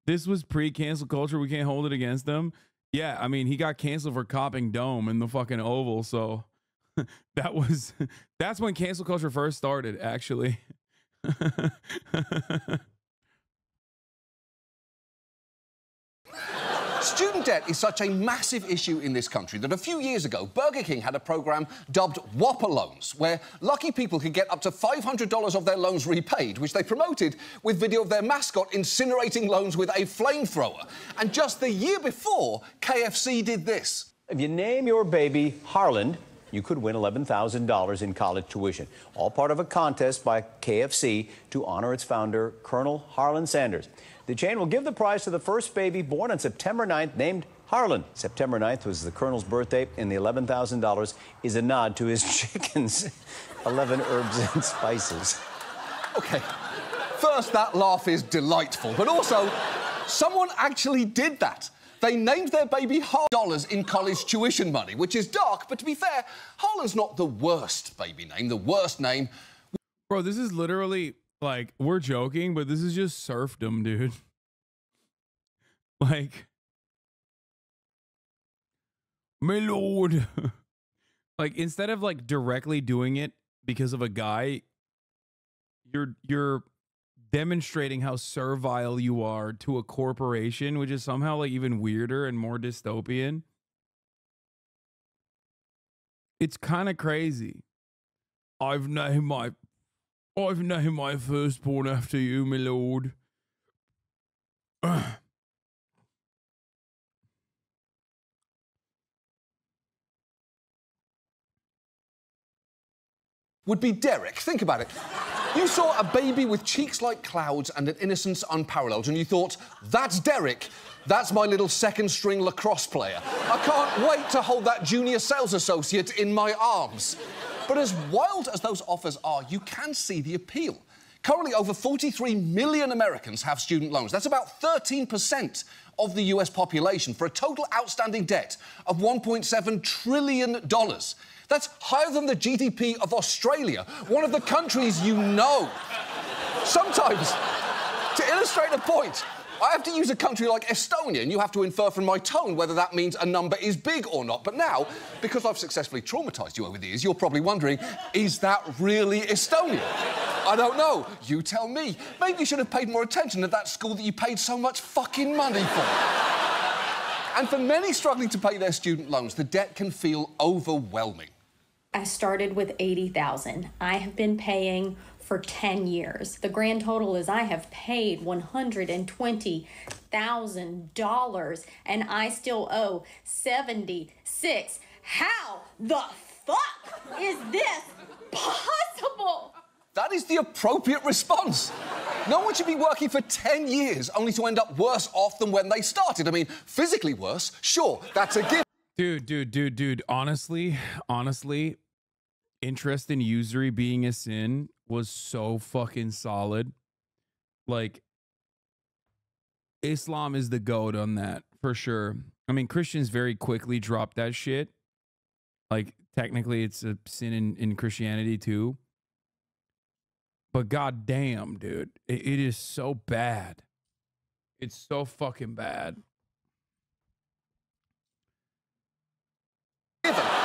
This was pre-cancel culture. We can't hold it against him. Yeah, I mean, he got canceled for copying Dome in the fucking Oval. So that's when cancel culture first started, actually. Student debt is such a massive issue in this country that a few years ago, Burger King had a programme dubbed Whopper Loans, where lucky people could get up to $500 of their loans repaid, which they promoted with video of their mascot incinerating loans with a flamethrower. And just the year before, KFC did this. If you name your baby Harlan, you could win $11,000 in college tuition, all part of a contest by KFC to honor its founder, Colonel Harlan Sanders. The chain will give the prize to the first baby born on September 9th, named Harlan. September 9th was the Colonel's birthday, and the $11,000 is a nod to his chickens. 11 herbs and spices. OK, first, that laugh is delightful, but also, someone actually did that. They named their baby Harlan in college tuition money, which is dark, but to be fair, Harlan's not the worst baby name. The worst name... Bro, this is literally... Like, we're joking, but this is just serfdom, dude. Like, my lord. Like, instead of, like, directly doing it because of a guy, you're demonstrating how servile you are to a corporation, which is somehow, like, even weirder and more dystopian. It's kind of crazy. I've named my firstborn after you, my lord. Would be Derek. Think about it. You saw a baby with cheeks like clouds and an innocence unparalleled, and you thought, that's Derek. That's my little second-string lacrosse player. I can't wait to hold that junior sales associate in my arms. But as wild as those offers are, you can see the appeal. Currently, over 43 million Americans have student loans. That's about 13% of the US population, for a total outstanding debt of $1.7 trillion. That's higher than the GDP of Australia, one of the countries you know. Sometimes, to illustrate a point, I have to use a country like Estonia, and you have to infer from my tone whether that means a number is big or not. But now, because I've successfully traumatised you over the years, you're probably wondering, is that really Estonia? I don't know. You tell me. Maybe you should have paid more attention at that school that you paid so much fucking money for. And for many struggling to pay their student loans, the debt can feel overwhelming. I started with $80,000. I have been paying for 10 years. The grand total is I have paid $120,000 and I still owe $76,000. How the fuck is this possible? That is the appropriate response. No one should be working for 10 years only to end up worse off than when they started. I mean, physically worse, sure, that's a given. Dude. Honestly, interest in usury being a sin was so fucking solid. Like, Islam is the goat on that, for sure. I mean, Christians very quickly dropped that shit. Like, technically, it's a sin in Christianity, too. But goddamn, dude, it is so bad. It's so fucking bad.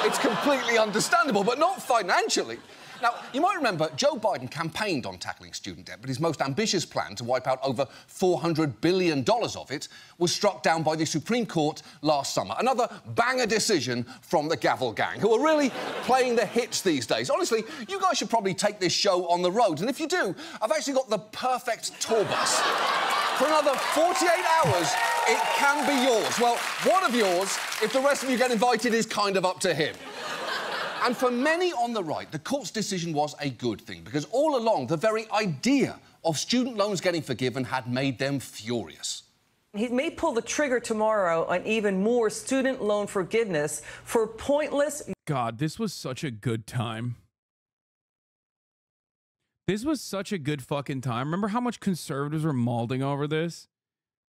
It's completely understandable, but not financially. Now, you might remember Joe Biden campaigned on tackling student debt, but his most ambitious plan to wipe out over $400 billion of it was struck down by the Supreme Court last summer. Another banger decision from the Gavel Gang, who are really playing the hits these days. Honestly, you guys should probably take this show on the road, and if you do, I've actually got the perfect tour bus. For another 48 hours, it can be yours. Well, one of yours, if the rest of you get invited, is kind of up to him. And for many on the right, the court's decision was a good thing, because all along, the very idea of student loans getting forgiven had made them furious. He may pull the trigger tomorrow on even more student loan forgiveness for pointless... God, this was such a good time. This was such a good fucking time. Remember how much conservatives were mauling over this?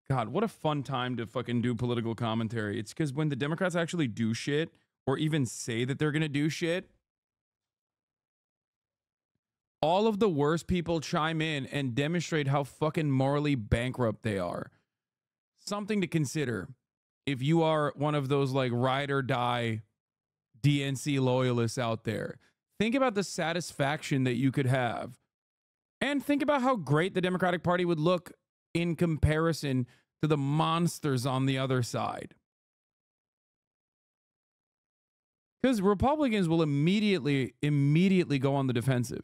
God, what a fun time to fucking do political commentary. It's because when the Democrats actually do shit, or even say that they're gonna do shit, all of the worst people chime in and demonstrate how fucking morally bankrupt they are. something to consider if you are one of those like ride or die DNC loyalists out there. Think about the satisfaction that you could have, and think about how great the Democratic Party would look in comparison to the monsters on the other side. Because Republicans will immediately go on the defensive.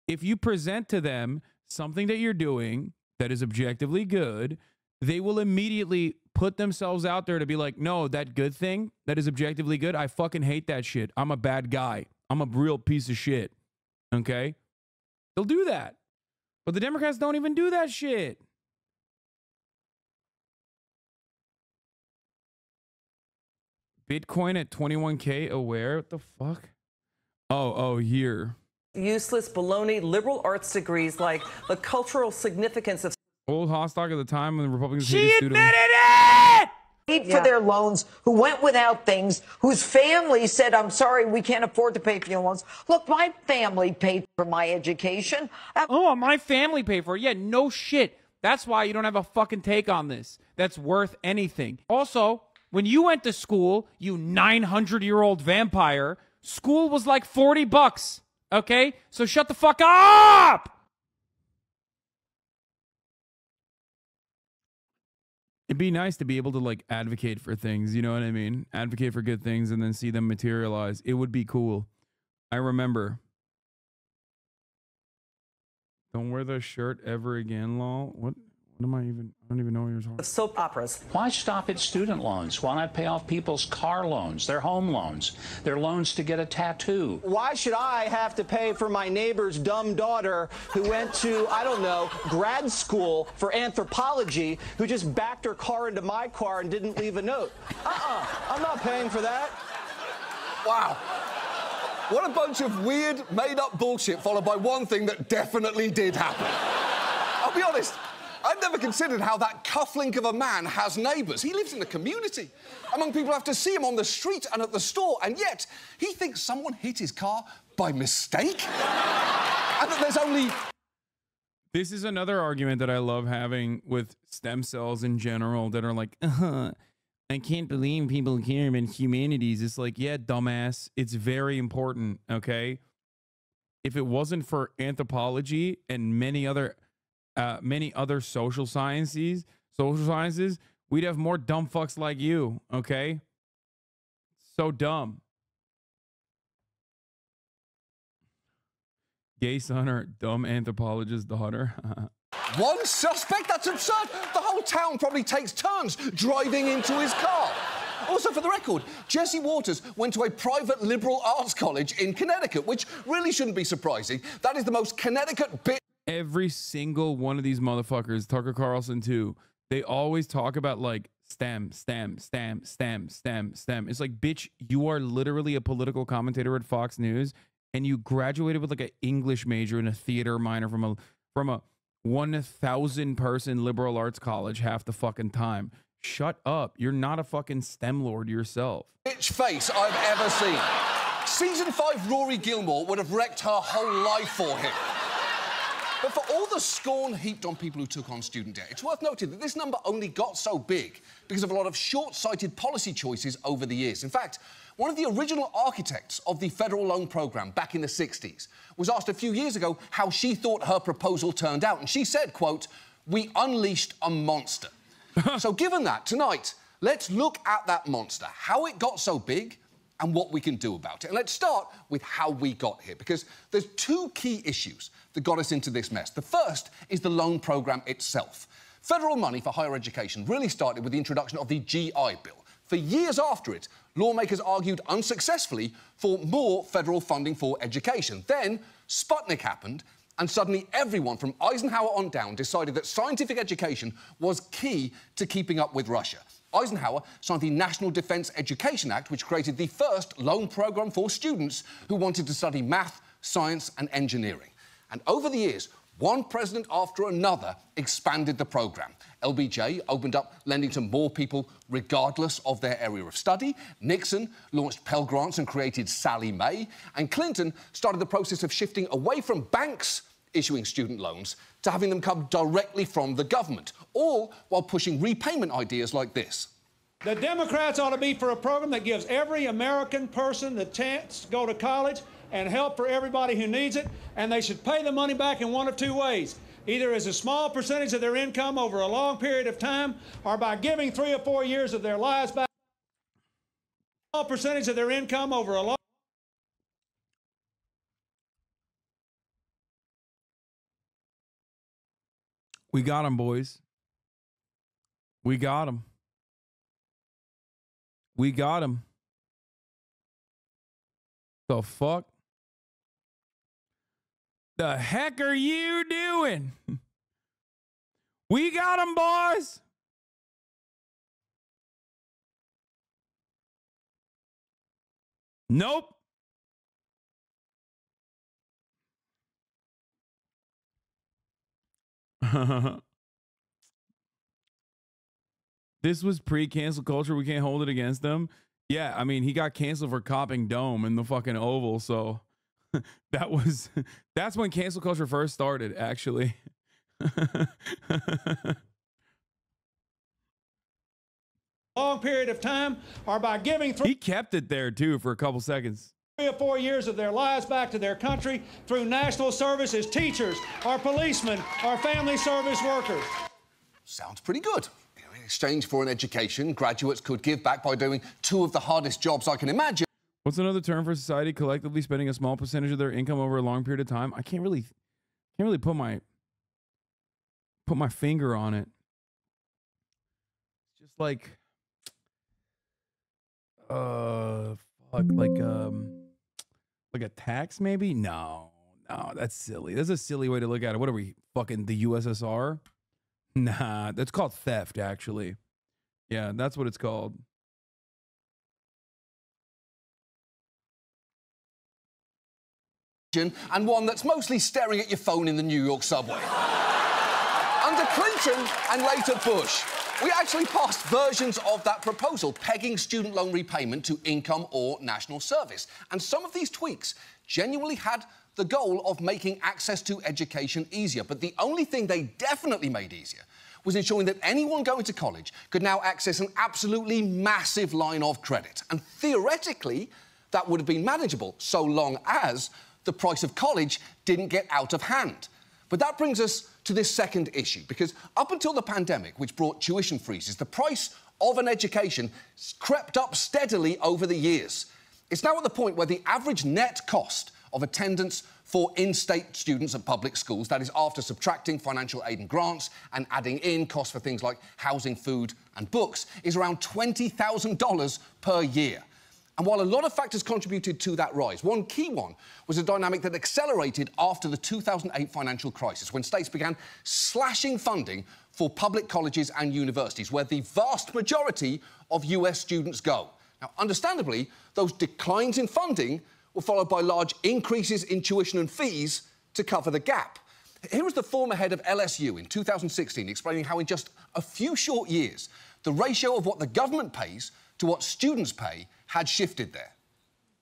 If you present to them something that you're doing that is objectively good, they will immediately put themselves out there to be like, no, that good thing that is objectively good, I fucking hate that shit. I'm a bad guy. I'm a real piece of shit. Okay? They'll do that. But the Democrats don't even do that shit. Bitcoin at 21K aware? What the fuck? Oh, here. Useless baloney liberal arts degrees like the cultural significance of Old Hosstock at the time when the Republicans She hated student admitted it! Paid for their loans, who went without things, whose family said, I'm sorry, we can't afford to pay for your loans. Look, my family paid for my education. Oh, my family paid for it. Yeah, no shit. That's why you don't have a fucking take on this that's worth anything. Also, when you went to school, you 900-year-old vampire, school was like $40. Okay? So shut the fuck up! It'd be nice to be able to like advocate for things, you know what I mean? Advocate for good things and then see them materialize. It would be cool. I remember. Don't wear the shirt ever again, lol. What am I even? I don't even know what you're talking about. soap operas. Why stop at student loans? Why not pay off people's car loans, their home loans, their loans to get a tattoo? Why should I have to pay for my neighbor's dumb daughter who went to, I don't know, grad school for anthropology, who just backed her car into my car and didn't leave a note? I'm not paying for that. Wow. What a bunch of weird, made-up bullshit followed by one thing that definitely did happen. I'll be honest, I'd never considered how that cufflink of a man has neighbours. He lives in a community. Among people who have to see him on the street and at the store, and yet he thinks someone hit his car by mistake? And that there's only... This is another argument that I love having with stem cells in general that are like, I can't believe people care about humanities. It's like, yeah, dumbass, it's very important, okay? If it wasn't for anthropology and many other social sciences, we'd have more dumb fucks like you, okay? So dumb. Gay son or dumb anthropologist daughter. One suspect? That's absurd. The whole town probably takes turns driving into his car. Also, for the record, Jesse Waters went to a private liberal arts college in Connecticut, which really shouldn't be surprising. That is the most Connecticut bit. Every single one of these motherfuckers, Tucker Carlson too, they always talk about like STEM. It's like, bitch, you are literally a political commentator at Fox News, and you graduated with like an English major and a theater minor from a 1,000 person liberal arts college half the fucking time. Shut up. You're not a fucking STEM lord yourself. Bitch face I've ever seen. Season 5 Rory Gilmore would have wrecked her whole life for him. But for all the scorn heaped on people who took on student debt, it's worth noting that this number only got so big because of a lot of short-sighted policy choices over the years. In fact, one of the original architects of the federal loan programme back in the 60s was asked a few years ago how she thought her proposal turned out, and she said, quote, "We unleashed a monster." So given that, tonight, let's look at that monster, how it got so big and what we can do about it. And let's start with how we got here, because there's two key issues that got us into this mess. The first is the loan programme itself. Federal money for higher education really started with the introduction of the GI Bill. For years after it, lawmakers argued unsuccessfully for more federal funding for education. Then Sputnik happened, and suddenly everyone from Eisenhower on down decided that scientific education was key to keeping up with Russia. Eisenhower signed the National Defense Education Act, which created the first loan program for students who wanted to study math, science and engineering. And over the years, one president after another expanded the program. LBJ opened up lending to more people regardless of their area of study. Nixon launched Pell Grants and created Sallie Mae. And Clinton started the process of shifting away from banks issuing student loans to having them come directly from the government, all while pushing repayment ideas like this. The Democrats ought to be for a program that gives every American person the chance to go to college and help for everybody who needs it, and they should pay the money back in one of two ways, either as a small percentage of their income over a long period of time, or by giving 3 or 4 years of their lives back. A small percentage of their income over a long. We got him, boys. We got him. We got him. The fuck? The heck are you doing? We got him, boys. Nope. This was pre-cancel culture. We can't hold it against them. Yeah, I mean, he got canceled for copying Dome in the fucking Oval, so that's when cancel culture first started, actually. Long period of time, or by giving he kept it there too for a couple seconds. 3 or 4 years of their lives back to their country through national service as teachers, or policemen, or family service workers. Sounds pretty good. In exchange for an education, graduates could give back by doing 2 of the hardest jobs I can imagine. What's another term for society collectively spending a small percentage of their income over a long period of time? I can't really put my finger on it. It's just like like a tax maybe? No, that's silly. That's a silly way to look at it. What are we, fucking the USSR? Nah, that's called theft, actually. Yeah, that's what it's called. And one that's mostly staring at your phone in the New York subway. Under Clinton and later Bush, we actually passed versions of that proposal, pegging student loan repayment to income or national service. And some of these tweaks genuinely had the goal of making access to education easier. But the only thing they definitely made easier was ensuring that anyone going to college could now access an absolutely massive line of credit. And theoretically, that would have been manageable, so long as the price of college didn't get out of hand. But that brings us to this second issue, because up until the pandemic, which brought tuition freezes, the price of an education crept up steadily over the years. It's now at the point where the average net cost of attendance for in-state students at public schools, that is after subtracting financial aid and grants and adding in costs for things like housing, food and books, is around $20,000 per year. And while a lot of factors contributed to that rise, one key one was a dynamic that accelerated after the 2008 financial crisis, when states began slashing funding for public colleges and universities, where the vast majority of US students go. Now, understandably, those declines in funding were followed by large increases in tuition and fees to cover the gap. Here was the former head of LSU in 2016 explaining how in just a few short years, the ratio of what the government pays to what students pay had shifted there.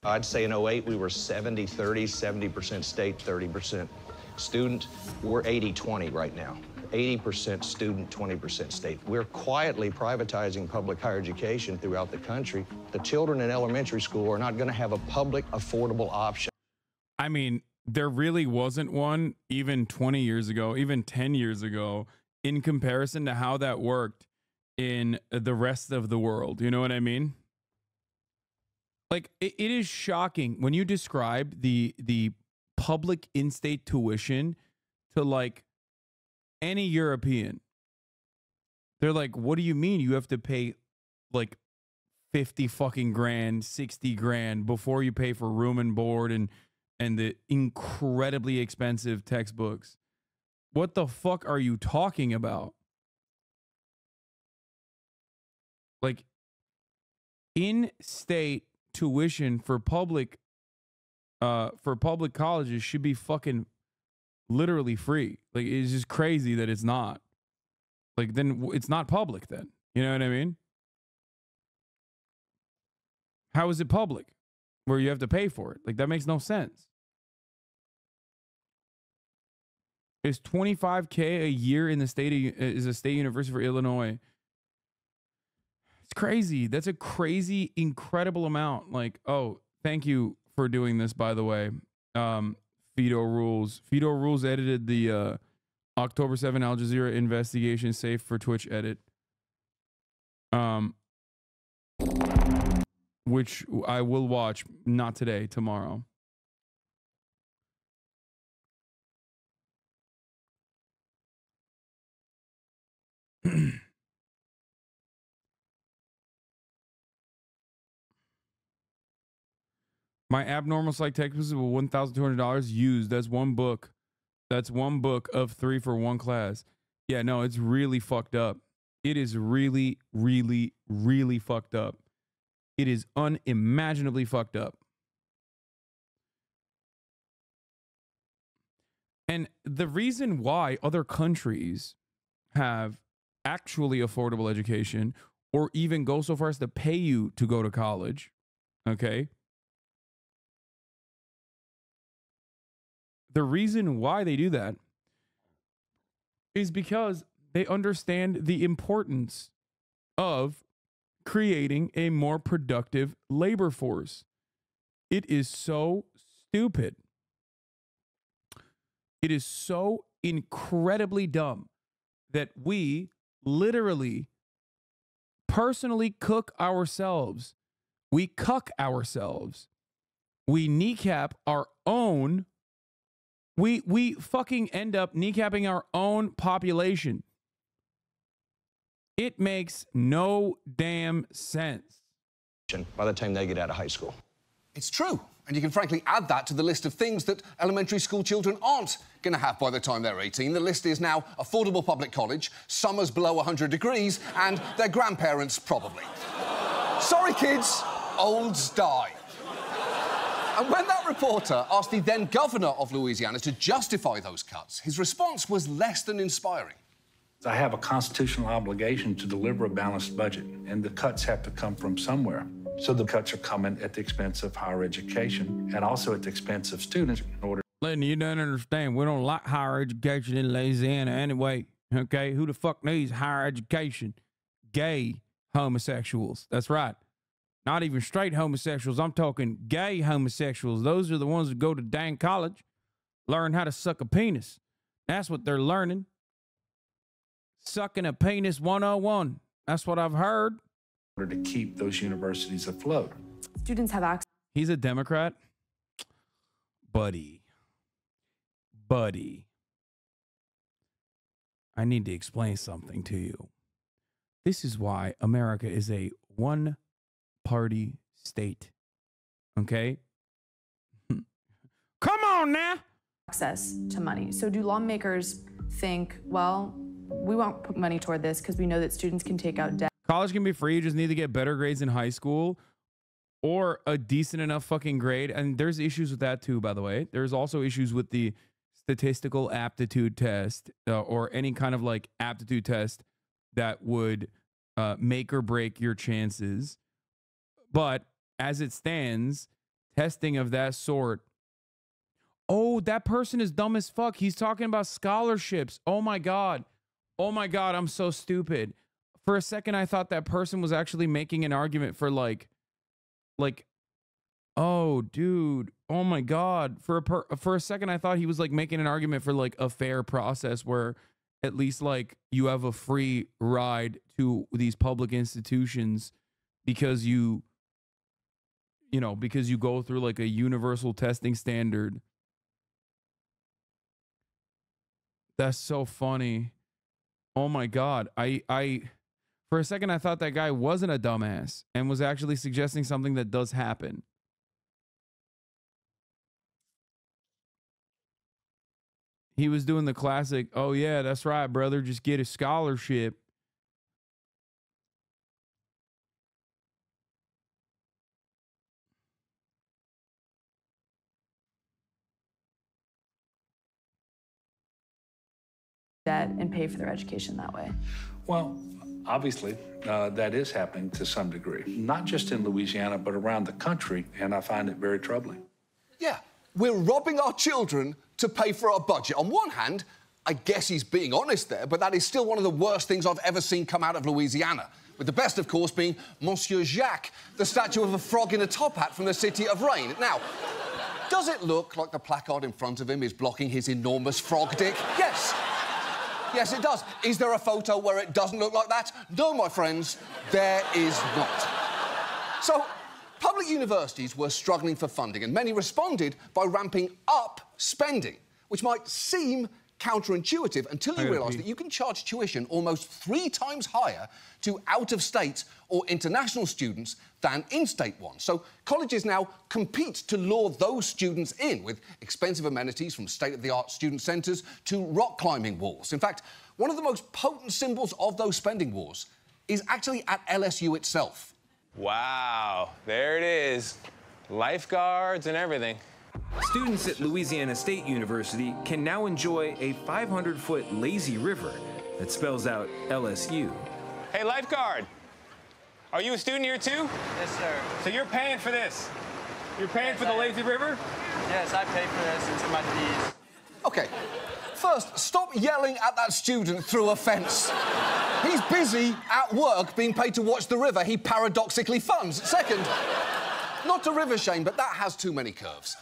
I'd say in 08 we were 70-30, 70% state, 30% student. We're 80-20 right now. 80% student, 20% state. We're quietly privatizing public higher education throughout the country. The children in elementary school are not going to have a public, affordable option. I mean, there really wasn't one even 20 years ago, even 10 years ago, in comparison to how that worked in the rest of the world. You know what I mean? Like, it is shocking when you describe the public in-state tuition to, like, any European. They're like, what do you mean you have to pay, like, 50 fucking grand, 60 grand before you pay for room and board and the incredibly expensive textbooks? What the fuck are you talking about? Like, in-state tuition for public colleges should be fucking literally free. Like, it's just crazy that it's not. Like, then it's not public then. You know what I mean? How is it public where you have to pay for it? Like, that makes no sense. It's $25K a year in the state is a state university for Illinois. It's crazy. That's a crazy, incredible amount. Like, oh, thank you for doing this, by the way. Fido Rules. Fido Rules edited the October 7 Al Jazeera investigation safe for Twitch edit. Which I will watch, not today, tomorrow. My abnormal psych textbooks were $1,200 used. That's one book. That's one book of 3 for one class. Yeah, no, it's really fucked up. It is really, really, really fucked up. It is unimaginably fucked up. And the reason why other countries have actually affordable education or even go so far as to pay you to go to college, okay? The reason why they do that is because they understand the importance of creating a more productive labor force. It is so stupid. It is so incredibly dumb that we literally personally cook ourselves. We cuck ourselves. We kneecap our own. We fucking end up kneecapping our own population. It makes no damn sense. By the time they get out of high school. It's true. And you can frankly add that to the list of things that elementary school children aren't going to have by the time they're 18. The list is now affordable public college, summers below 100 degrees, and their grandparents probably. Sorry, kids. Olds die. And when that reporter asked the then governor of Louisiana to justify those cuts, his response was less than inspiring. I have a constitutional obligation to deliver a balanced budget, and the cuts have to come from somewhere. So the cuts are coming at the expense of higher education and also at the expense of students in order. Listen, you don't understand. We don't like higher education in Louisiana anyway. Okay, who the fuck needs higher education? Gay homosexuals. That's right. Not even straight homosexuals. I'm talking gay homosexuals. Those are the ones that go to dang college, learn how to suck a penis. That's what they're learning. Sucking a penis 101. That's what I've heard. In order to keep those universities afloat. Students have access. He's a Democrat. Buddy. I need to explain something to you. This is why America is a one-party state. Okay? Come on now! Access to money. So do lawmakers think, well, we won't put money toward this because we know that students can take out debt? College can be free. You just need to get better grades in high school or a decent enough fucking grade. And there's issues with that too, by the way. There's also issues with the statistical aptitude test or any kind of like aptitude test that would make or break your chances. But as it stands, testing of that sort. Oh, that person is dumb as fuck. He's talking about scholarships. Oh my God. Oh my God, I'm so stupid. For a second, I thought that person was actually making an argument for like, oh, dude, oh my God. For a second, I thought he was like making an argument for like a fair process where at least like you have a free ride to these public institutions because you go through like a universal testing standard. That's so funny. Oh my God. For a second, I thought that guy wasn't a dumbass and was actually suggesting something that does happen. He was doing the classic, oh yeah, that's right, brother, just get a scholarship. Debt and pay for their education that way. Well, obviously, that is happening to some degree, not just in Louisiana, but around the country, and I find it very troubling. Yeah, we're robbing our children to pay for our budget. On one hand, I guess he's being honest there, but that is still one of the worst things I've ever seen come out of Louisiana. With the best, of course, being Monsieur Jacques, the statue of a frog in a top hat from the City of Rain. Now, does it look like the placard in front of him is blocking his enormous frog dick? Yes. Yes, it does. Is there a photo where it doesn't look like that? No, my friends, there is not. So, public universities were struggling for funding, and many responded by ramping up spending, which might seem counterintuitive until you realise that you can charge tuition almost 3 times higher to out-of-state or international students than in-state ones. So colleges now compete to lure those students in with expensive amenities from state-of-the-art student centres to rock climbing walls. In fact, one of the most potent symbols of those spending wars is actually at LSU itself. Wow, there it is. Lifeguards and everything. Students at Louisiana State University can now enjoy a 500-foot lazy river that spells out LSU. Hey, lifeguard, are you a student here too? Yes, sir. So you're paying for this? You're paying for the lazy river? Yes, I pay for this. It's in my fees. OK, first, stop yelling at that student through a fence. He's busy at work being paid to watch the river he paradoxically funds. Second, not to river shame, but that has too many curves.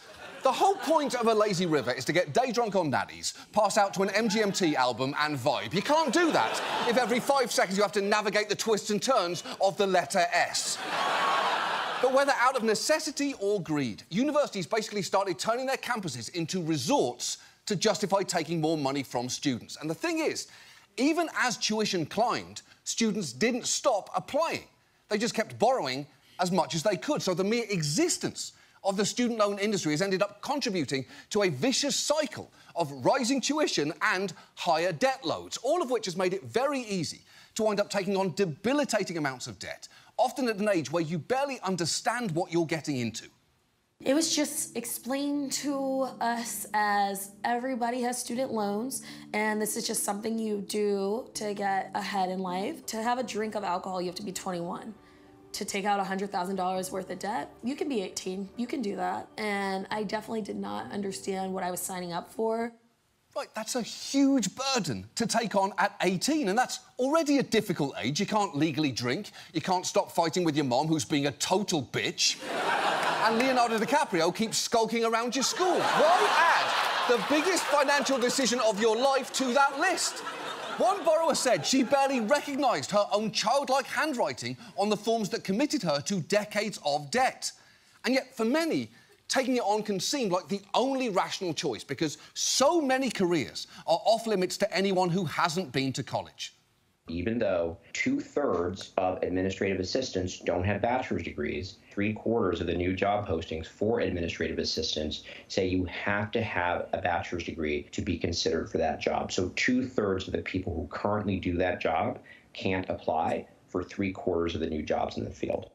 The whole point of a lazy river is to get day drunk on naddies, pass out to an MGMT album and vibe. You can't do that if every 5 seconds you have to navigate the twists and turns of the letter S. But whether out of necessity or greed, universities basically started turning their campuses into resorts to justify taking more money from students. And the thing is, even as tuition climbed, students didn't stop applying. They just kept borrowing as much as they could. So the mere existence of the student loan industry has ended up contributing to a vicious cycle of rising tuition and higher debt loads, all of which has made it very easy to wind up taking on debilitating amounts of debt, often at an age where you barely understand what you're getting into. It was just explained to us as everybody has student loans, and this is just something you do to get ahead in life. To have a drink of alcohol, you have to be 21. To take out $100,000 worth of debt, you can be 18, you can do that. And I definitely did not understand what I was signing up for. Right, that's a huge burden to take on at 18, and that's already a difficult age. You can't legally drink, you can't stop fighting with your mom, who's being a total bitch, and Leonardo DiCaprio keeps skulking around your school. Why add the biggest financial decision of your life to that list? One borrower said she barely recognised her own childlike handwriting on the forms that committed her to decades of debt. And yet, for many, taking it on can seem like the only rational choice because so many careers are off-limits to anyone who hasn't been to college. Even though 2/3 of administrative assistants don't have bachelor's degrees, 3/4 of the new job postings for administrative assistants say you have to have a bachelor's degree to be considered for that job. So 2/3 of the people who currently do that job can't apply for 3/4 of the new jobs in the field.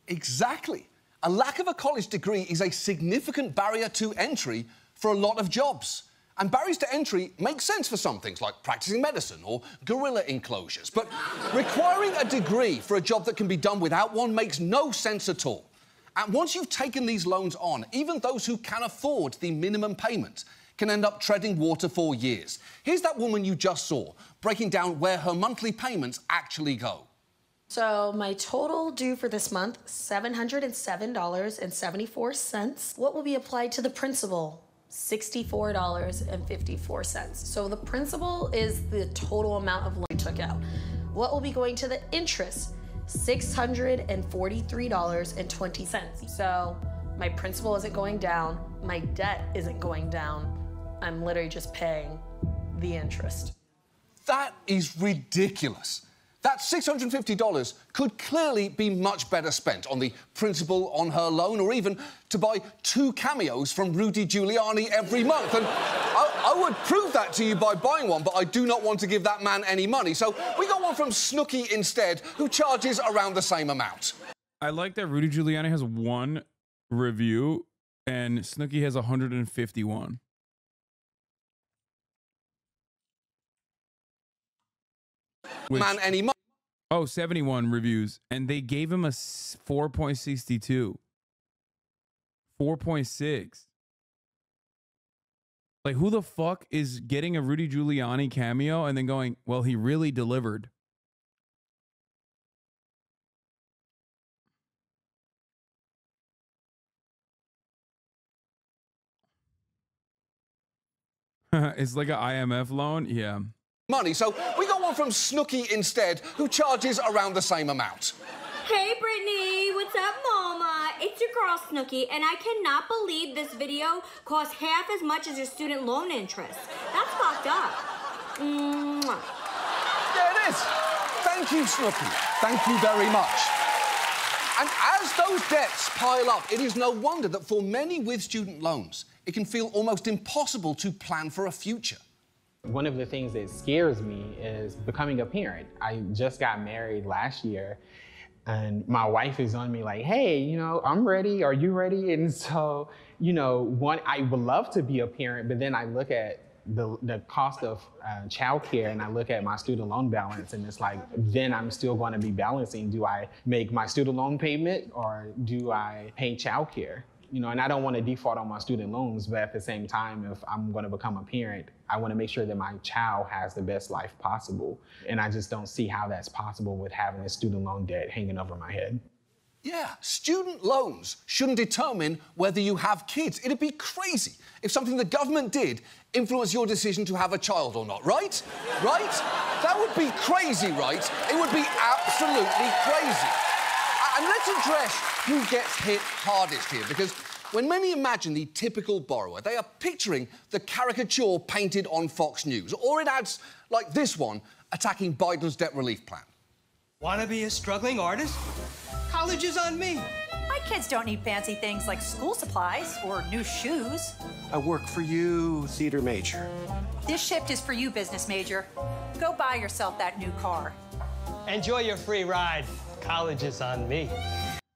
Exactly. A lack of a college degree is a significant barrier to entry for a lot of jobs. And barriers to entry make sense for some things, like practicing medicine or gorilla enclosures. But requiring a degree for a job that can be done without one makes no sense at all. And once you've taken these loans on, even those who can afford the minimum payment can end up treading water for years. Here's that woman you just saw, breaking down where her monthly payments actually go. So my total due for this month, $707.74. What will be applied to the principal? $64.54. So the principal is the total amount of loan I took out. What will be going to the interest? $643.20. So my principal isn't going down, my debt isn't going down. I'm literally just paying the interest. That is ridiculous. That $650 could clearly be much better spent on the principal on her loan, or even to buy 2 cameos from Rudy Giuliani every month. And I would prove that to you by buying one, but I do not want to give that man any money. So we got one from Snooki instead, who charges around the same amount. I like that Rudy Giuliani has 1 review and Snooki has 151. Man, any money. Oh, 71 reviews. And they gave him a 4.62. 4.6. Like, who the fuck is getting a Rudy Giuliani cameo and then going, well, he really delivered? It's like an IMF loan? Yeah. Money, so we got one from Snooki instead, who charges around the same amount. Hey, Brittany, what's up, Mama? It's your girl, Snooki, and I cannot believe this video costs half as much as your student loan interest. That's fucked up. Mwah. There it is. Thank you, Snooki. Thank you very much. And as those debts pile up, it is no wonder that for many with student loans, it can feel almost impossible to plan for a future. One of the things that scares me is becoming a parent. I just got married last year, and my wife is on me like, hey, you know, I'm ready. Are you ready? And so, you know, I would love to be a parent, but then I look at the cost of childcare and I look at my student loan balance, and it's like, then I'm still going to be balancing. Do I make my student loan payment or do I pay childcare? You know, and I don't want to default on my student loans, but at the same time, if I'm going to become a parent, I want to make sure that my child has the best life possible. And I just don't see how that's possible with having a student loan debt hanging over my head. Yeah, student loans shouldn't determine whether you have kids. It'd be crazy if something the government did influenced your decision to have a child or not, right? Right? That would be crazy, right? It would be absolutely crazy. And let's address who gets hit hardest here, because when many imagine the typical borrower, they are picturing the caricature painted on Fox News, or in ads like this one attacking Biden's debt relief plan. Want to be a struggling artist? College is on me. My kids don't need fancy things like school supplies or new shoes. I work for you, theater major. This shift is for you, business major. Go buy yourself that new car. Enjoy your free ride. College is on me.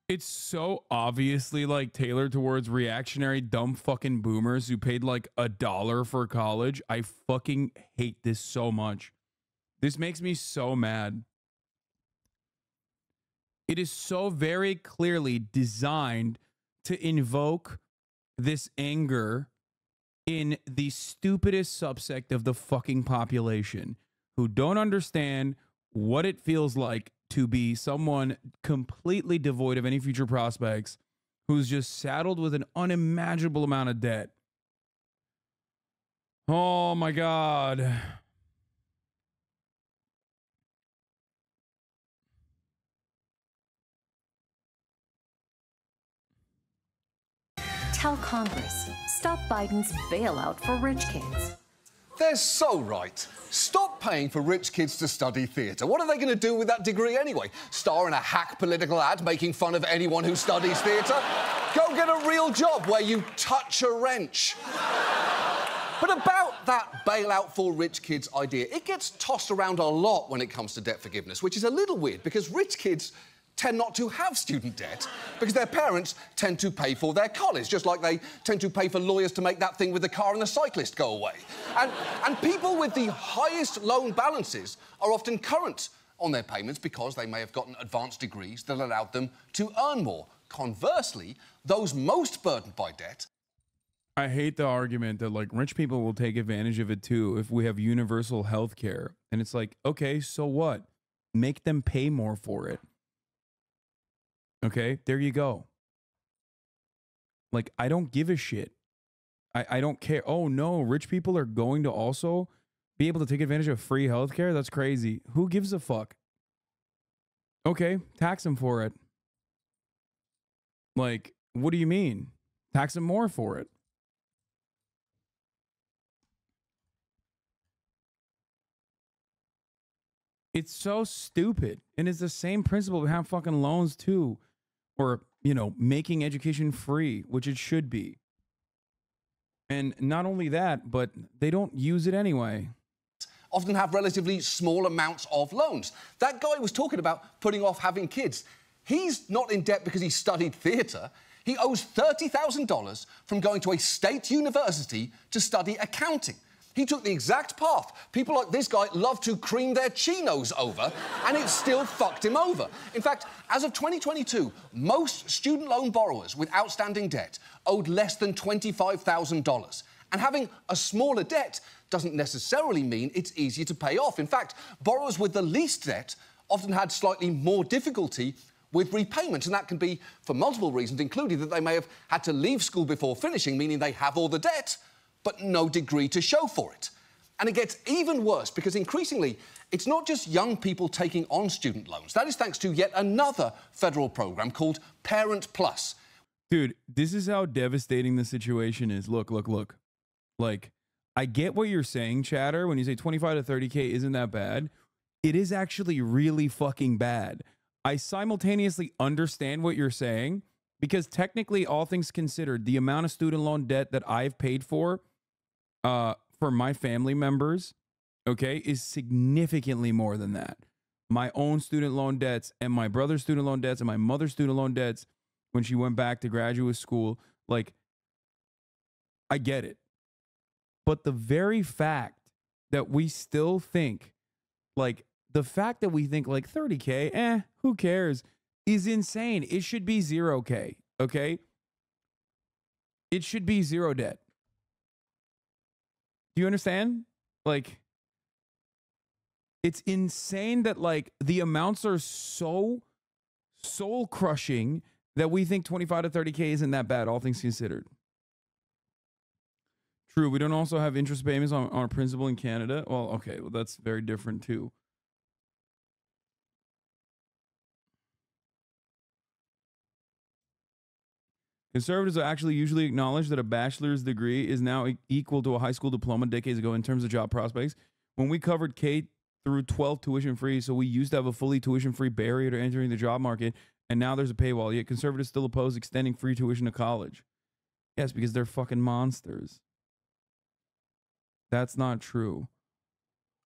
It's so obviously like tailored towards reactionary dumb fucking boomers who paid like $1 for college. I fucking hate this so much. This makes me so mad. It is so very clearly designed to invoke this anger in the stupidest subsect of the fucking population who don't understand what it feels like to be someone completely devoid of any future prospects, who's just saddled with an unimaginable amount of debt. Oh my God. Tell Congress, stop Biden's bailout for rich kids. They're so right. Stop paying for rich kids to study theatre. What are they going to do with that degree anyway? Star in a hack political ad making fun of anyone who studies theatre? Go get a real job where you touch a wrench. But about that bailout for rich kids idea, it gets tossed around a lot when it comes to debt forgiveness, which is a little weird because rich kids tend not to have student debt because their parents tend to pay for their college, just like they tend to pay for lawyers to make that thing with the car and the cyclist go away. And people with the highest loan balances are often current on their payments because they may have gotten advanced degrees that allowed them to earn more. Conversely, those most burdened by debt... I hate the argument that, like, rich people will take advantage of it, too, if we have universal health care. And it's like, okay, so what? Make them pay more for it. Okay, there you go. Like, I don't give a shit. I don't care. Oh, no, rich people are going to also be able to take advantage of free healthcare? That's crazy. Who gives a fuck? Okay, tax them for it. Like, what do you mean? Tax them more for it. It's so stupid. And it's the same principle behind fucking loans, too. Or, you know, making education free, which it should be. And not only that, but they don't use it anyway. Often have relatively small amounts of loans. That guy was talking about putting off having kids. He's not in debt because he studied theatre. He owes $30,000 from going to a state university to study accounting. He took the exact path people like this guy love to cream their chinos over, and it still fucked him over. In fact, as of 2022, most student loan borrowers with outstanding debt owed less than $25,000. And having a smaller debt doesn't necessarily mean it's easier to pay off. In fact, borrowers with the least debt often had slightly more difficulty with repayment, and that can be for multiple reasons, including that they may have had to leave school before finishing, meaning they have all the debt, but no degree to show for it. And it gets even worse because increasingly, it's not just young people taking on student loans. That is thanks to yet another federal program called Parent Plus. Dude, this is how devastating the situation is. Look. Like, I get what you're saying, Chatter, when you say 25 to 30K isn't that bad. It is actually really fucking bad. I simultaneously understand what you're saying because technically, all things considered, the amount of student loan debt that I've paid for my family members, okay, is significantly more than that. My own student loan debts and my brother's student loan debts and my mother's student loan debts when she went back to graduate school, like, I get it. But the very fact that we still think, like, the fact that we think like 30K, who cares, is insane. It should be 0K, okay? It should be zero debt. Do you understand? Like, it's insane that, like, the amounts are so soul-crushing that we think 25 to 30K isn't that bad, all things considered. True, we don't also have interest payments on our principal in Canada. Well, okay, well, that's very different, too. Conservatives actually usually acknowledge that a bachelor's degree is now equal to a high school diploma decades ago in terms of job prospects. When we covered K through 12 tuition free, so we used to have a fully tuition free barrier to entering the job market, and now there's a paywall. Yet conservatives still oppose extending free tuition to college. Yes, because they're fucking monsters. That's not true.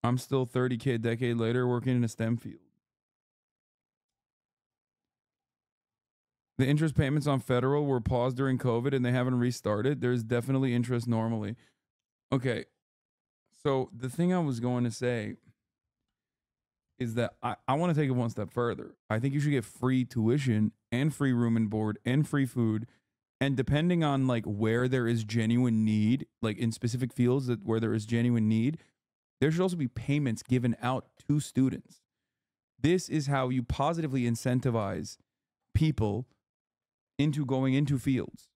I'm still 30K a decade later working in a STEM field. The interest payments on federal were paused during COVID and they haven't restarted. There's definitely interest normally. Okay. So the thing I was going to say is that I want to take it one step further. I think you should get free tuition and free room and board and free food. And depending on like where there is genuine need, like in specific fields that where there is genuine need, there should also be payments given out to students. This is how you positively incentivize people into going into fields.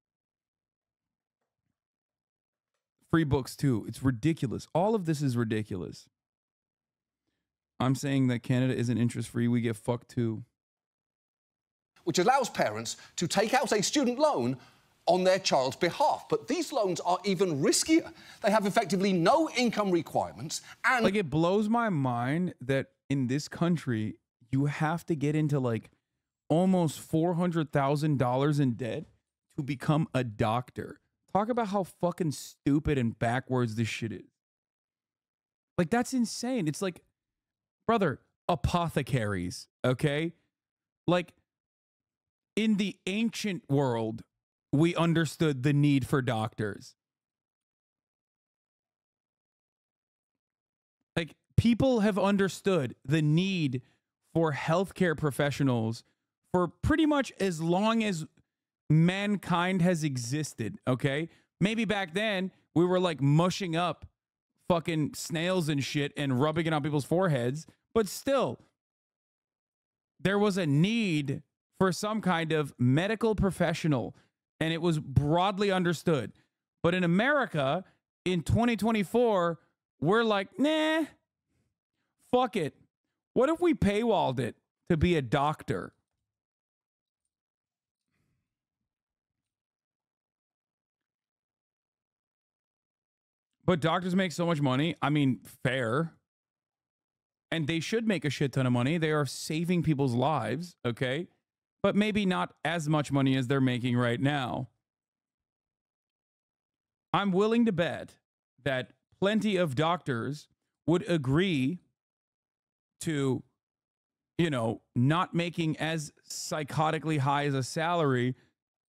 Free books too. It's ridiculous. All of this is ridiculous. I'm saying that Canada isn't interest free. We get fucked too. Which allows parents to take out a student loan on their child's behalf. But these loans are even riskier. They have effectively no income requirements and... Like, it blows my mind that in this country, you have to get into like almost $400,000 in debt to become a doctor. Talk about how fucking stupid and backwards this shit is. Like, that's insane. It's like, brother, apothecaries, okay? Like, in the ancient world, we understood the need for doctors. Like, people have understood the need for healthcare professionals for pretty much as long as mankind has existed, okay? Maybe back then, we were like mushing up fucking snails and shit and rubbing it on people's foreheads, but still, there was a need for some kind of medical professional, and it was broadly understood. But in America, in 2024, we're like, nah, fuck it. What if we paywalled it to be a doctor? But doctors make so much money. I mean, fair. And they should make a shit ton of money. They are saving people's lives, okay? But maybe not as much money as they're making right now. I'm willing to bet that plenty of doctors would agree to, you know, not making as psychotically high as a salary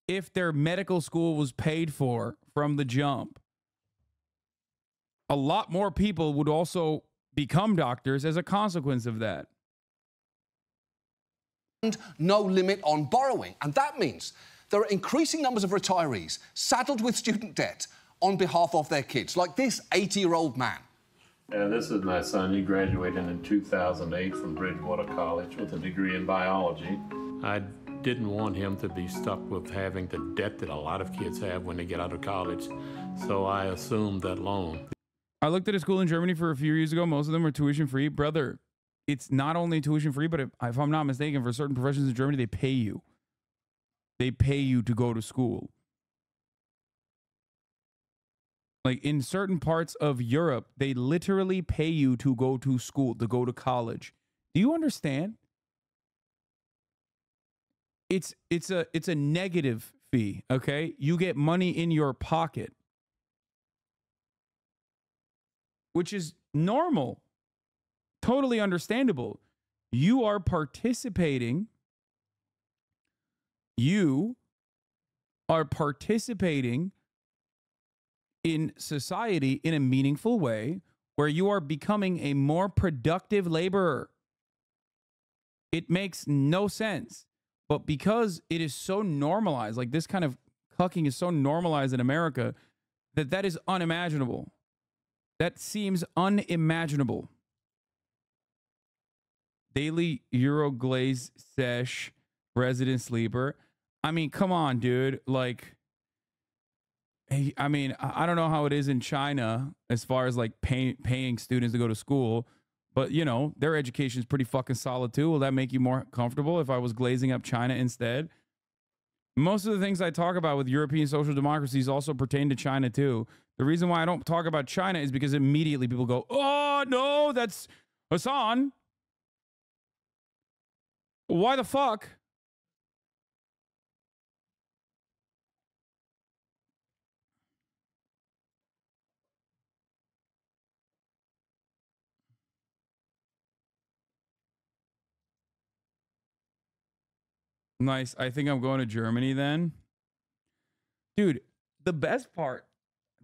if their medical school was paid for from the jump. A lot more people would also become doctors as a consequence of that. And no limit on borrowing. And that means there are increasing numbers of retirees saddled with student debt on behalf of their kids, like this 80-year-old man. This is my son. He graduated in 2008 from Bridgewater College with a degree in biology. I didn't want him to be stuck with having the debt that a lot of kids have when they get out of college, so I assumed that loan. I looked at a school in Germany for a few years ago. Most of them were tuition free. Brother, it's not only tuition free, but if I'm not mistaken, for certain professions in Germany, they pay you. They pay you to go to school. Like in certain parts of Europe, they literally pay you to go to school, to go to college. Do you understand? It's a negative fee, okay? You get money in your pocket, which is normal, totally understandable. You are participating. You are participating in society in a meaningful way where you are becoming a more productive laborer. It makes no sense. But because it is so normalized, like this kind of cucking is so normalized in America, that is unimaginable. That seems unimaginable. Daily Euro glaze sesh, resident sleeper. I mean, come on, dude. Like, hey, I mean, I don't know how it is in China as far as like paying students to go to school. But, you know, their education is pretty fucking solid, too. Will that make you more comfortable if I was glazing up China instead? Most of the things I talk about with European social democracies also pertain to China, too. The reason why I don't talk about China is because immediately people go, oh, no, that's Hasan. Why the fuck? Nice. I think I'm going to Germany then. Dude, the best part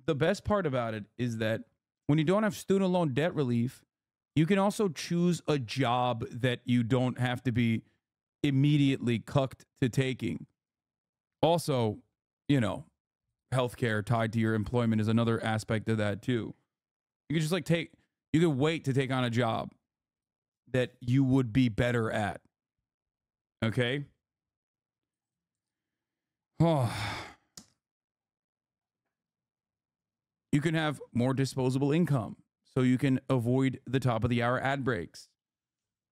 about it is that when you don't have student loan debt relief, you can also choose a job that you don't have to be immediately cucked to taking. Also, you know, healthcare tied to your employment is another aspect of that too. You can just like you can wait to take on a job that you would be better at. Okay? Oh. You can have more disposable income, so you can avoid the top of the hour ad breaks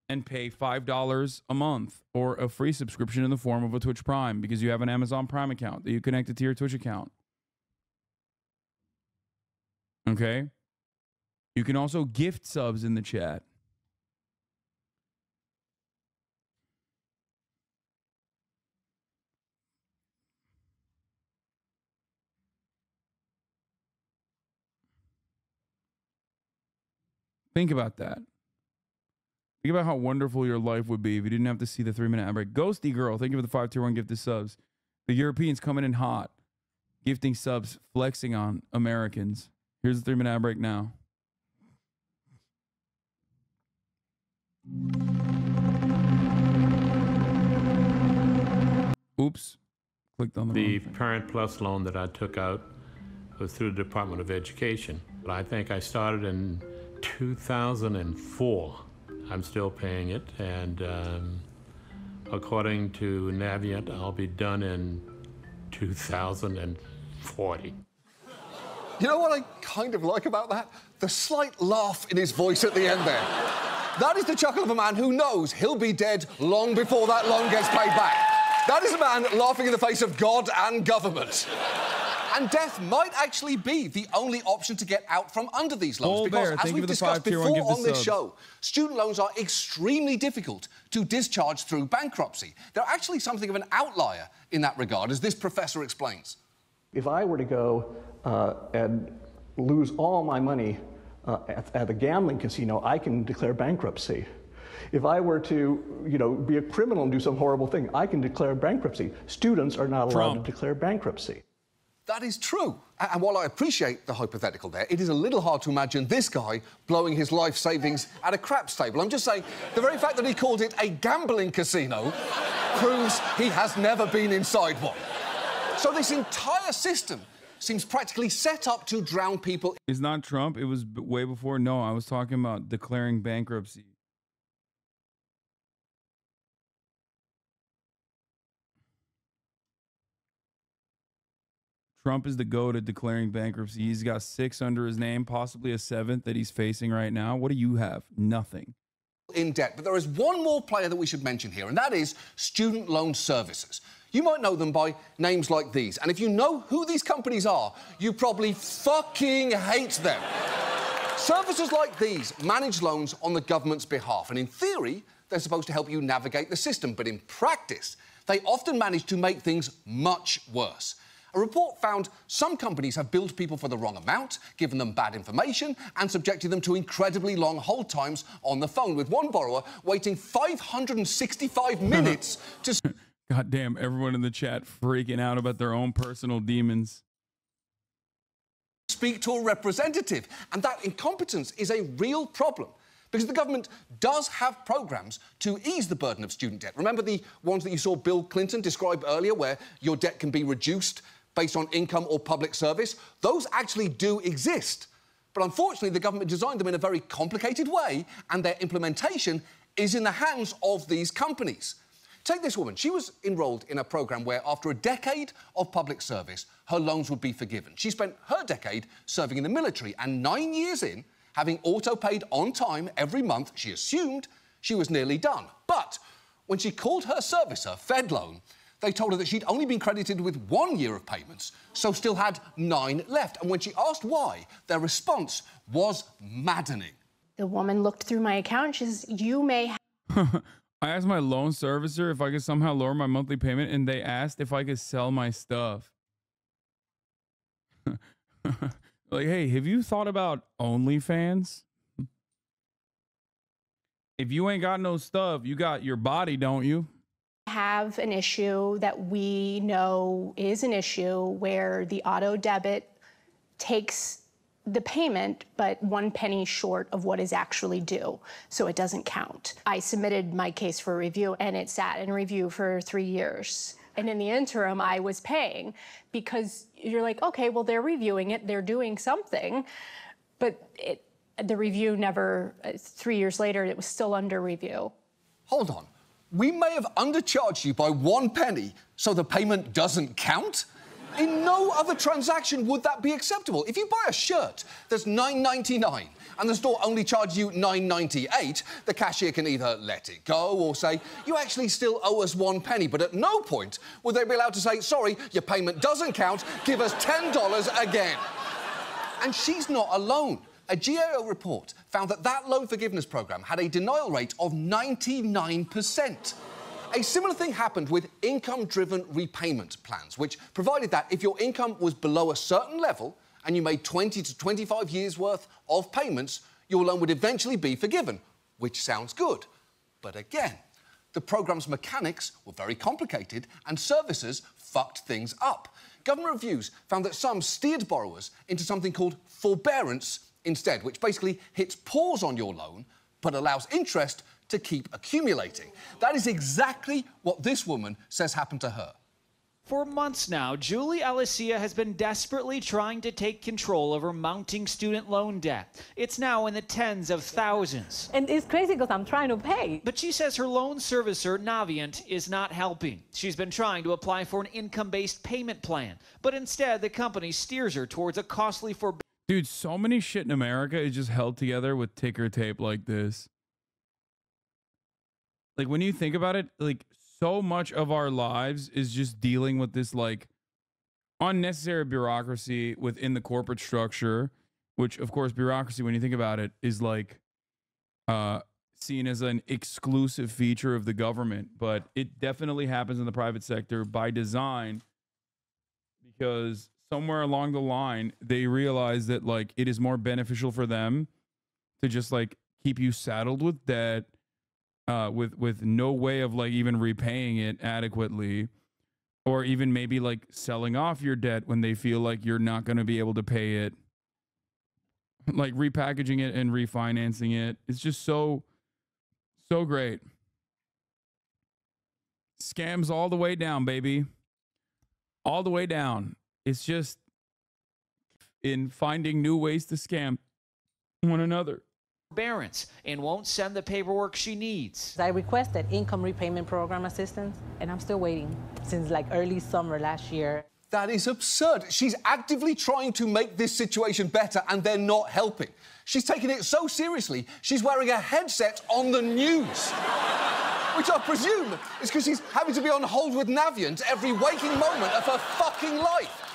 and pay $5 a month or a free subscription in the form of a Twitch Prime because you have an Amazon Prime account that you connected to your Twitch account. Okay? You can also gift subs in the chat. Think about that. Think about how wonderful your life would be if you didn't have to see the 3-minute ad break. Ghosty Girl, thank you for the 521 gifted subs. The Europeans coming in hot, gifting subs, flexing on Americans. Here's the 3-minute ad break now. Oops. Clicked on the Parent Plus loan that I took out was through the Department of Education. But I think I started in 2004. I'm still paying it, and according to Navient, I'll be done in 2040. You know what I kind of like about that? The slight laugh in his voice at the end there. That is the chuckle of a man who knows he'll be dead long before that loan gets paid back. That is a man laughing in the face of God and government. And death might actually be the only option to get out from under these loans. Because, as we've discussed before on this show, student loans are extremely difficult to discharge through bankruptcy. They're actually something of an outlier in that regard, as this professor explains. If I were to go and lose all my money at a gambling casino, I can declare bankruptcy. If I were to, be a criminal and do some horrible thing, I can declare bankruptcy. Students are not allowed to declare bankruptcy. That is true. And while I appreciate the hypothetical there, it is a little hard to imagine this guy blowing his life savings at a craps table. I'm just saying, the very fact that he called it a gambling casino proves he has never been inside one. So this entire system seems practically set up to drown people. It's not Trump. It was way before. No, I was talking about declaring bankruptcy. Trump is the GOAT at declaring bankruptcy. He's got 6 under his name, possibly a 7th that he's facing right now. What do you have? Nothing. In debt. But there is one more player that we should mention here, and that is student loan services. You might know them by names like these. And if you know who these companies are, you probably fucking hate them. Services like these manage loans on the government's behalf. And in theory, they're supposed to help you navigate the system. But in practice, they often manage to make things much worse. A report found some companies have billed people for the wrong amount, given them bad information, and subjected them to incredibly long hold times on the phone, with one borrower waiting 565 minutes to... God damn, everyone in the chat freaking out about their own personal demons. ...speak to a representative. And that incompetence is a real problem, because the government does have programs to ease the burden of student debt. Remember the ones that you saw Bill Clinton describe earlier, where your debt can be reduced based on income or public service? Those actually do exist. But unfortunately, the government designed them in a very complicated way, and their implementation is in the hands of these companies. Take this woman. She was enrolled in a program where, after a decade of public service, her loans would be forgiven. She spent her decade serving in the military, and 9 years in, having auto-paid on time every month, she assumed she was nearly done. But when she called her servicer, FedLoan, they told her that she'd only been credited with 1 year of payments, so still had 9 left. And when she asked why, their response was maddening. The woman looked through my account and she says, you may have... I asked my loan servicer if I could somehow lower my monthly payment, and they asked if I could sell my stuff. Like, hey, have you thought about OnlyFans? If you ain't got no stuff, you got your body, don't you? Have an issue that we know is an issue where the auto debit takes the payment, but 1 penny short of what is actually due, so it doesn't count. I submitted my case for review, and it sat in review for 3 years. And in the interim, I was paying, because you're like, okay, well, they're reviewing it, they're doing something, but the review never, 3 years later, it was still under review. Hold on. We may have undercharged you by 1 penny, so the payment doesn't count? In no other transaction would that be acceptable. If you buy a shirt that's $9.99 and the store only charges you $9.98, the cashier can either let it go or say, you actually still owe us 1 penny. But at no point would they be allowed to say, sorry, your payment doesn't count, give us $10 again. And she's not alone. A GAO report found that that loan forgiveness program had a denial rate of 99%. A similar thing happened with income-driven repayment plans, which provided that if your income was below a certain level and you made 20 to 25 years' worth of payments, your loan would eventually be forgiven, which sounds good. But again, the program's mechanics were very complicated and servicers fucked things up. Government reviews found that some steered borrowers into something called forbearance instead, which basically hits pause on your loan but allows interest to keep accumulating. That is exactly what this woman says happened to her. For months now, Julie Alicia has been desperately trying to take control of her mounting student loan debt. It's now in the tens of thousands. And it's crazy because I'm trying to pay. But she says her loan servicer, Navient, is not helping. She's been trying to apply for an income-based payment plan, but instead the company steers her towards a costly forbearance. Dude, so many shit in America is just held together with ticker tape like this. Like, when you think about it, like, so much of our lives is just dealing with this, like, unnecessary bureaucracy within the corporate structure, which, of course, bureaucracy, when you think about it, is, like, seen as an exclusive feature of the government. But it definitely happens in the private sector by design, because somewhere along the line, they realize that, like, it is more beneficial for them to just, like, keep you saddled with debt, with no way of, like, even repaying it adequately, or even maybe, like, selling off your debt when they feel like you're not going to be able to pay it, like repackaging it and refinancing it. It's just so great. Scams all the way down, baby. All the way down. It's just, in finding new ways to scam one another. Forbearance and won't send the paperwork she needs. I requested income repayment program assistance, and I'm still waiting since like early summer last year. That is absurd. She's actively trying to make this situation better, and they're not helping. She's taking it so seriously, she's wearing a headset on the news. Which I presume is because she's having to be on hold with Navient every waking moment of her fucking life.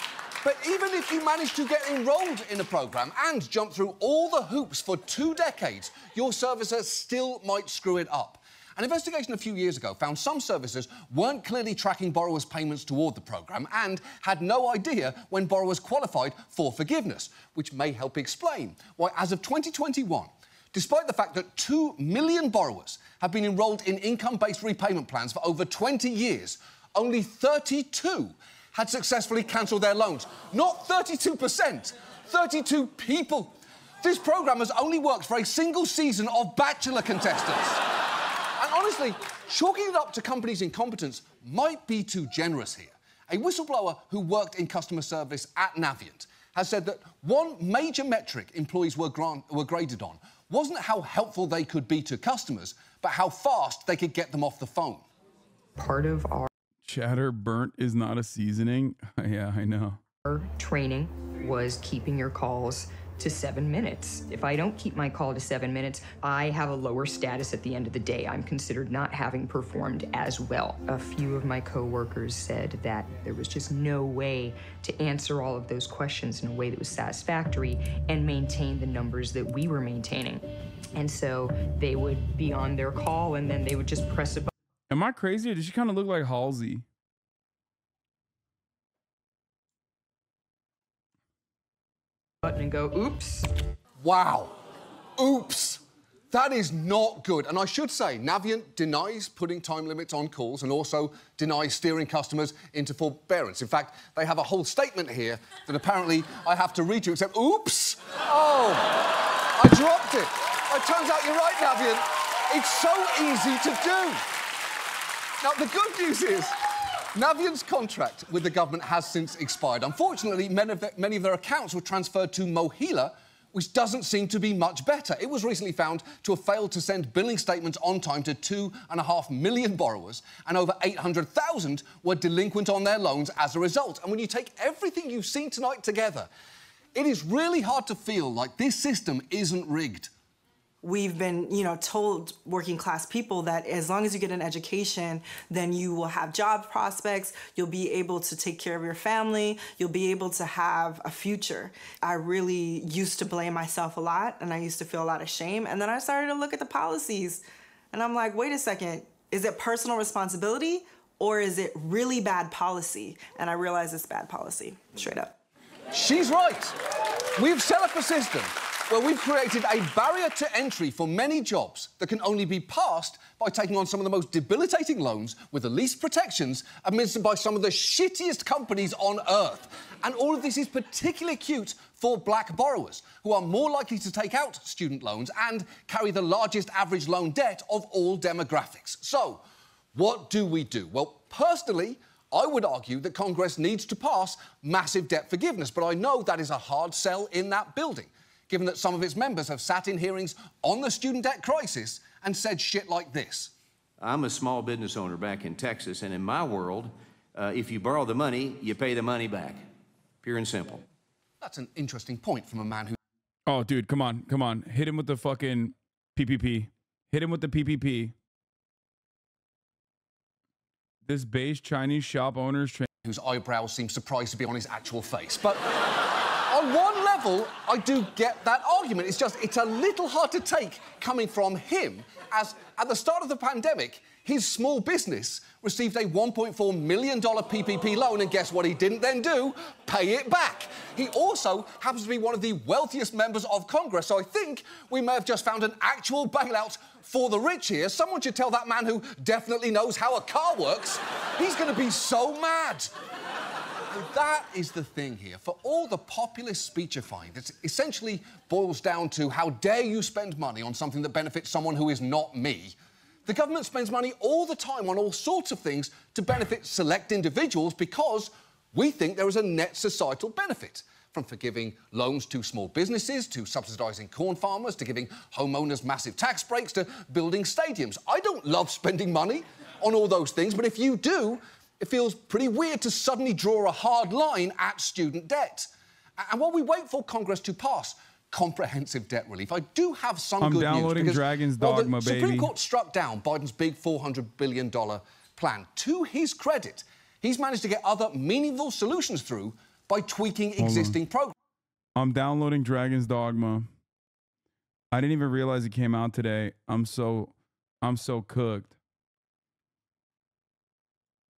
But even if you manage to get enrolled in a programme and jump through all the hoops for 2 decades, your servicer still might screw it up. An investigation a few years ago found some servicers weren't clearly tracking borrowers' payments toward the programme and had no idea when borrowers qualified for forgiveness, which may help explain why, as of 2021, despite the fact that 2 million borrowers have been enrolled in income-based repayment plans for over 20 years, only 32 had successfully cancelled their loans. Not 32%, 32 people. This programme has only worked for a single season of Bachelor contestants. And honestly, chalking it up to companies' incompetence might be too generous here. A whistleblower who worked in customer service at Navient has said that one major metric employees were graded on wasn't how helpful they could be to customers, but how fast they could get them off the phone. Part of our Chatter burnt is not a seasoning. Yeah, I know. training was keeping your calls to 7 minutes. If I don't keep my call to 7 minutes, I have a lower status at the end of the day. I'm considered not having performed as well. A few of my coworkers said that there was just no way to answer all of those questions in a way that was satisfactory and maintain the numbers that we were maintaining. And so they would be on their call and then they would just press a button. Am I crazy or does she kind of look like Halsey? And go, oops. Wow. Oops. That is not good. And I should say, Navient denies putting time limits on calls and also denies steering customers into forbearance. In fact, they have a whole statement here that apparently I have to read to you, except, oops. Oh, I dropped it. It turns out you're right, Navient. It's so easy to do. Now, the good news is, Navient's contract with the government has since expired. Unfortunately, many of their accounts were transferred to Mohila, which doesn't seem to be much better. It was recently found to have failed to send billing statements on time to 2.5 million borrowers, and over 800,000 were delinquent on their loans as a result. And when you take everything you've seen tonight together, it is really hard to feel like this system isn't rigged. We've been, told working class people that as long as you get an education, then you will have job prospects, you'll be able to take care of your family, you'll be able to have a future. I really used to blame myself a lot, and I used to feel a lot of shame, and then I started to look at the policies, and I'm like, wait a second, is it personal responsibility, or is it really bad policy? And I realized it's bad policy, straight up. She's right. We've set up a system where we've created a barrier to entry for many jobs that can only be passed by taking on some of the most debilitating loans with the least protections administered by some of the shittiest companies on earth. And all of this is particularly acute for black borrowers, who are more likely to take out student loans and carry the largest average loan debt of all demographics. So, what do we do? Well, personally, I would argue that Congress needs to pass massive debt forgiveness, but I know that is a hard sell in that building, given that some of its members have sat in hearings on the student debt crisis and said shit like this. I'm a small business owner back in Texas, and in my world, if you borrow the money, you pay the money back. Pure and simple. That's an interesting point from a man who... Oh, dude, come on. Hit him with the fucking PPP. Hit him with the PPP. This beige Chinese shop owner's... whose eyebrows seem surprised to be on his actual face. But... on one level, I do get that argument. It's a little hard to take coming from him, as at the start of the pandemic, his small business received a $1.4 million PPP loan, and guess what he didn't then do? Pay it back. He also happens to be one of the wealthiest members of Congress, so I think we may have just found an actual bailout for the rich here. Someone should tell that man who definitely knows how a car works. He's going to be so mad. And that is the thing here. For all the populist speechifying that essentially boils down to how dare you spend money on something that benefits someone who is not me, the government spends money all the time on all sorts of things to benefit select individuals because we think there is a net societal benefit. from forgiving loans to small businesses, to subsidising corn farmers, to giving homeowners massive tax breaks, to building stadiums. I don't love spending money on all those things, but if you do, it feels pretty weird to suddenly draw a hard line at student debt. And while we wait for Congress to pass comprehensive debt relief, I do have some good news. I'm downloading Dragon's Dogma, the baby. Supreme Court struck down Biden's big $400 billion plan. To his credit, he's managed to get other meaningful solutions through by tweaking existing programs. I'm downloading Dragon's Dogma. I didn't even realize it came out today. I'm so cooked.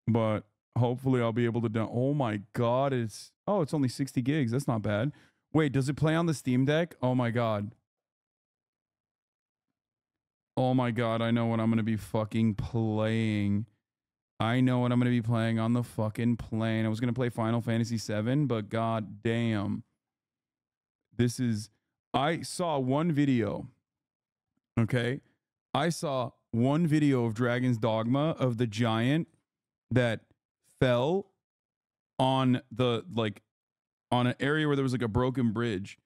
But hopefully I'll be able to oh my God, it's only 60 gigs. That's not bad. Wait, does it play on the Steam Deck? Oh my God. Oh my God, I know what I'm going to be fucking playing. I know what I'm going to be playing on the fucking plane. I was going to play Final Fantasy VII, but god damn. I saw one video. Okay? I saw one video of Dragon's Dogma of the giant that fell on on an area where there was like a broken bridge.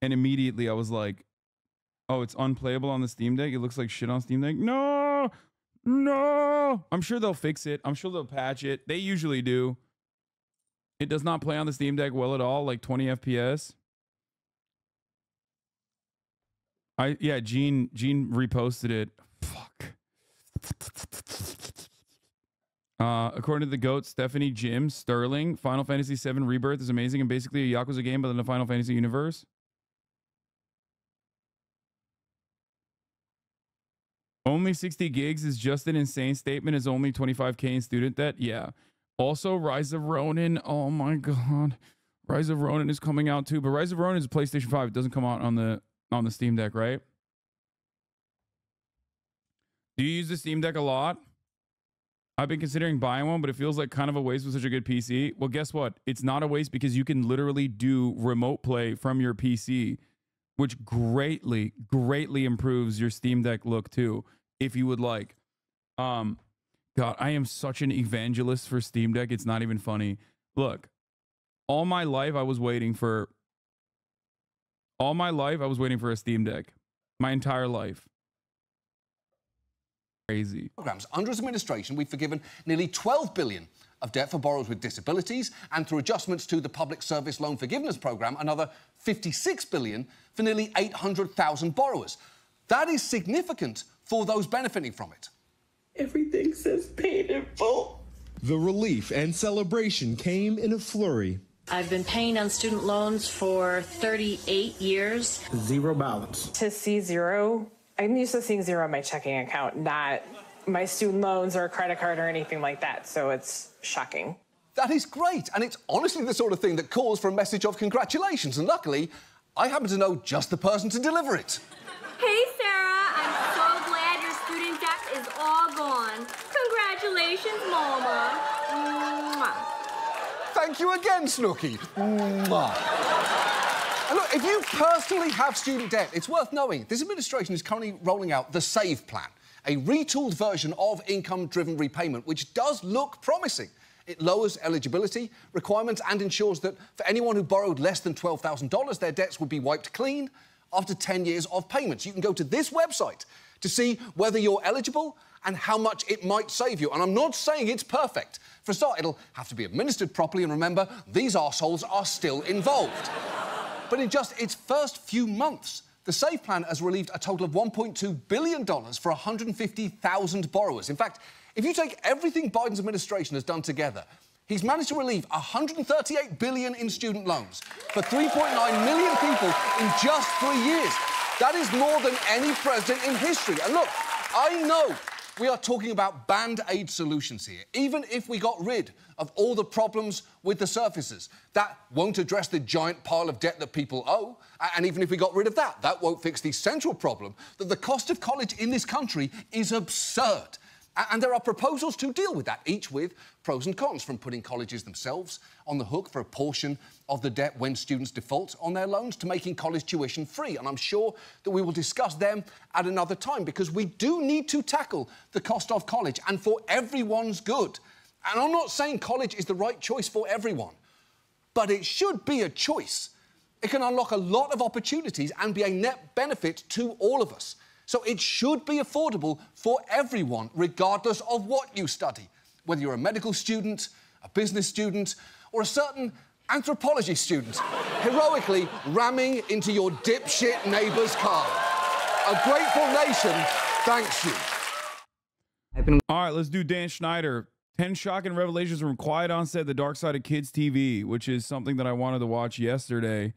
And immediately I was like, oh, it's unplayable on the Steam Deck? It looks like shit on Steam Deck? No! No! I'm sure they'll fix it. I'm sure they'll patch it. They usually do. It does not play on the Steam Deck well at all, like 20 FPS. Gene reposted it. Fuck. According to the GOAT, Stephanie Jim Sterling, Final Fantasy VII Rebirth is amazing and basically a Yakuza game, but in the Final Fantasy universe. Only 60 gigs is just an insane statement. Is only 25K in student debt. Yeah. Also, Rise of Ronin. Oh my God. Rise of Ronin is coming out too, but Rise of Ronin is a PlayStation 5. It doesn't come out on the Steam Deck, right? Do you use the Steam Deck a lot? I've been considering buying one, but it feels like kind of a waste with such a good PC. Well, guess what? It's not a waste because you can literally do remote play from your PC, which greatly improves your Steam Deck look too, if you would like. God, I am such an evangelist for Steam Deck. It's not even funny. Look, all my life I was waiting for a Steam Deck. My entire life. Crazy. Programs. Under his administration, we've forgiven nearly $12 billion of debt for borrowers with disabilities, and through adjustments to the Public Service Loan Forgiveness Program, another $56 billion for nearly 800,000 borrowers. That is significant for those benefiting from it. Everything says paid in full. The relief and celebration came in a flurry. I've been paying on student loans for 38 years. Zero balance. To see zero, I'm used to seeing zero on my checking account, not my student loans or a credit card or anything like that, so it's shocking. That is great, and it's honestly the sort of thing that calls for a message of congratulations, and luckily, I happen to know just the person to deliver it. Hey, Sarah, I'm so glad your student debt is all gone. Congratulations, Mama. Mwah. Thank you again, Snooki. Mwah. And look, if you personally have student debt, it's worth knowing this administration is currently rolling out the SAVE plan, a retooled version of income-driven repayment, which does look promising. It lowers eligibility requirements and ensures that for anyone who borrowed less than $12,000, their debts would be wiped clean after 10 years of payments. You can go to this website to see whether you're eligible and how much it might save you. And I'm not saying it's perfect. For a start, it'll have to be administered properly, and remember, these arseholes are still involved. But in just its first few months, the SAVE plan has relieved a total of $1.2 billion for 150,000 borrowers. In fact, if you take everything Biden's administration has done together, he's managed to relieve $138 billion in student loans for 3.9 million people in just 3 years. That is more than any president in history. And look, I know we are talking about band-aid solutions here. Even if we got rid of all the problems with the surfaces, that won't address the giant pile of debt that people owe. And even if we got rid of that, that won't fix the central problem that the cost of college in this country is absurd. And there are proposals to deal with that, each with pros and cons, from putting colleges themselves on the hook for a portion of the debt when students default on their loans to making college tuition free. And I'm sure that we will discuss them at another time, because we do need to tackle the cost of college, and for everyone's good. And I'm not saying college is the right choice for everyone, but it should be a choice It can unlock a lot of opportunities and be a net benefit to all of us. So it should be affordable for everyone, regardless of what you study. Whether you're a medical student, a business student, or a certain anthropology student, heroically ramming into your dipshit neighbour's car. A grateful nation thanks you. All right, let's do Dan Schneider. 10 shocking revelations from Quiet Onset, The Dark Side of Kids TV, which is something that I wanted to watch yesterday.